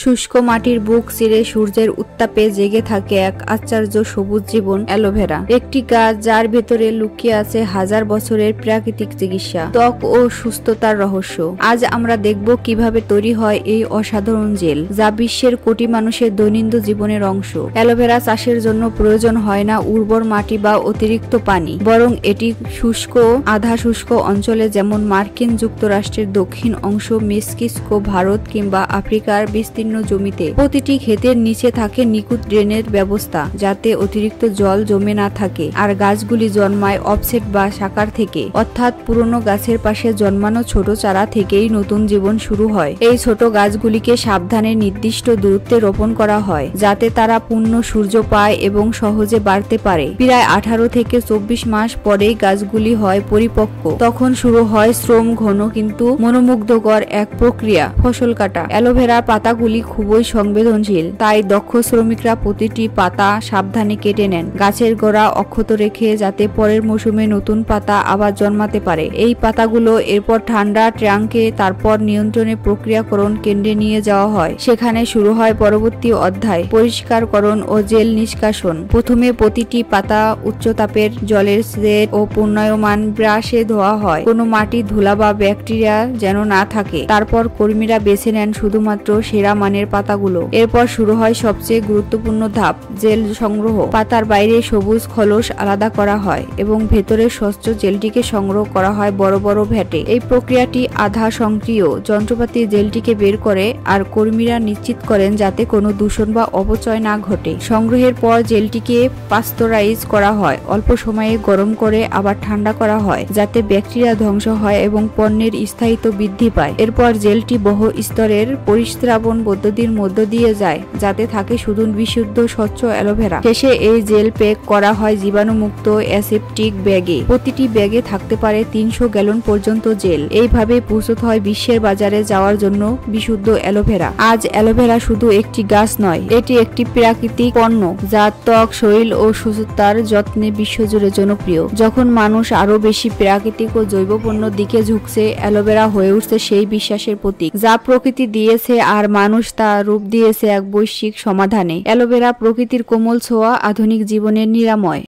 শুষ্ক মাটির বুক চিরে সূর্যের উত্তাপে জেগে থাকে এক আশ্চর্য সবুজ জীবন অ্যালোভেরা, একটি গাছ যার ভেতরে লুকিয়ে আছে হাজার বছরের প্রাকৃতিক চিকিৎসা, ত্বক ও সুস্থতার রহস্য। আজ আমরা দেখব কিভাবে তৈরি হয় এই অসাধারণ জেল, যা বিশ্বের কোটি মানুষের দৈনন্দিন জীবনের অংশ। অ্যালোভেরা চাষের জন্য প্রয়োজন হয় না উর্বর মাটি বা অতিরিক্ত পানি, বরং এটি শুষ্ক, আধা শুষ্ক অঞ্চলে যেমন মার্কিন যুক্তরাষ্ট্রের দক্ষিণ অংশ, মেক্সিকো, ভারত কিংবা আফ্রিকার বিস্তীর্ণ জমিতে প্রতিটি ক্ষেতের নিচে থাকে নিখুঁত ড্রেনের ব্যবস্থা, যাতে অতিরিক্ত জল জমে না থাকে। আর গাছগুলি জন্মায় অফসেট বা শাখার থেকে, অর্থাৎ পুরনো গাছের পাশে জন্মানো ছোট চারা থেকেই নতুন জীবন শুরু হয়। এই ছোট গাছগুলিকে সাবধানে নির্দিষ্ট দূরত্বে রোপণ করা হয়, যাতে তারা পূর্ণ সূর্য পায় এবং সহজে বাড়তে পারে। প্রায় 18 থেকে 24 মাস পরেই গাছগুলি হয় পরিপক্ক। তখন শুরু হয় শ্রম ঘন কিন্তু মনোমুগ্ধকর এক প্রক্রিয়া, ফসল কাটা। অ্যালোভেরার পাতাগুলি খুবই সংবেদনশীল, তাই দক্ষ শ্রমিকরা প্রতিটি পাতা সাবধানে কেটে নেন, গাছের গোড়া অক্ষত রেখে, যাতে পরের মৌসুমে নতুন পাতা আবার জন্মাতে পারে। এই পাতাগুলো এরপর ঠান্ডা ট্যাঙ্কে, তারপর নিয়ন্ত্রণে প্রক্রিয়াকরণ কেন্দ্রে নিয়ে যাওয়া হয়। সেখানে শুরু হয় পরবর্তী অধ্যায়, পরিষ্কারকরণ ও জেল নিষ্কাশন। প্রথমে প্রতিটি পাতা উচ্চতাপের জলের সেট ও পুনর্নির্মাণ ব্রাশে ধোয়া হয়, কোনো মাটি, ধুলা বা ব্যাকটেরিয়া যেন না থাকে। তারপর কর্মীরা বেছে নেন শুধুমাত্র সেরা মানের পাতাগুলো। এরপর শুরু হয় সবচেয়ে গুরুত্বপূর্ণ ধাপ, জেল সংগ্রহ। পাতার বাইরে সবুজ খোলস আলাদা করা হয় এবং ভেতরে স্বচ্ছ জেলটিকে সংগ্রহ করা হয় বড় বড় ভ্যাটে। এই প্রক্রিয়াটি আধা সক্রিয় যন্ত্রপাতি জেলটিকে বের করে, আর কর্মীরা নিশ্চিত করেন যাতে কোনো দূষণ বা অপচয় না ঘটে। সংগ্রহের পর জেলটিকে পাস্তুরাইজ করা হয়, অল্প সময়ে গরম করে আবার ঠান্ডা করা হয়, যাতে ব্যাকটেরিয়া ধ্বংস হয় এবং পণ্যের স্থায়িত্ব বৃদ্ধি পায়। এরপর জেলটি বহু স্তরের পরিস্রাবন পদ্ধতির মধ্য দিয়ে যায়, যাতে থাকে শুধু বিশুদ্ধ স্বচ্ছ অ্যালোভেরা। শেষে এই জেল প্যাক করা হয় জীবাণুমুক্ত অ্যাসেপটিক ব্যাগে। প্রতিটি ব্যাগে থাকতে পারে 300 গ্যালন পর্যন্ত জেল। এইভাবে প্রস্তুত হয় বিশ্বের বাজারে যাওয়ার জন্য বিশুদ্ধ অ্যালোভেরা। আজ অ্যালোভেরা শুধু একটি গাছ নয়, এটি একটি প্রাকৃতিক পণ্য যা ত্বক, শরীর ও সুস্থতার যত্নে বিশ্বজুড়ে জনপ্রিয়। যখন মানুষ আরো বেশি প্রাকৃতিক ও জৈব পণ্যের দিকে ঝুঁকছে, অ্যালোভেরা হয়ে উঠছে সেই বিশ্বাসের প্রতীক, যা প্রকৃতি দিয়েছে আর মানুষ তা রূপ দিয়েছে এক বৈশ্বিক সমাধানে। অ্যালোভেরা প্রকৃতির কোমল ছোঁয়া, আধুনিক জীবনের নিরাময়।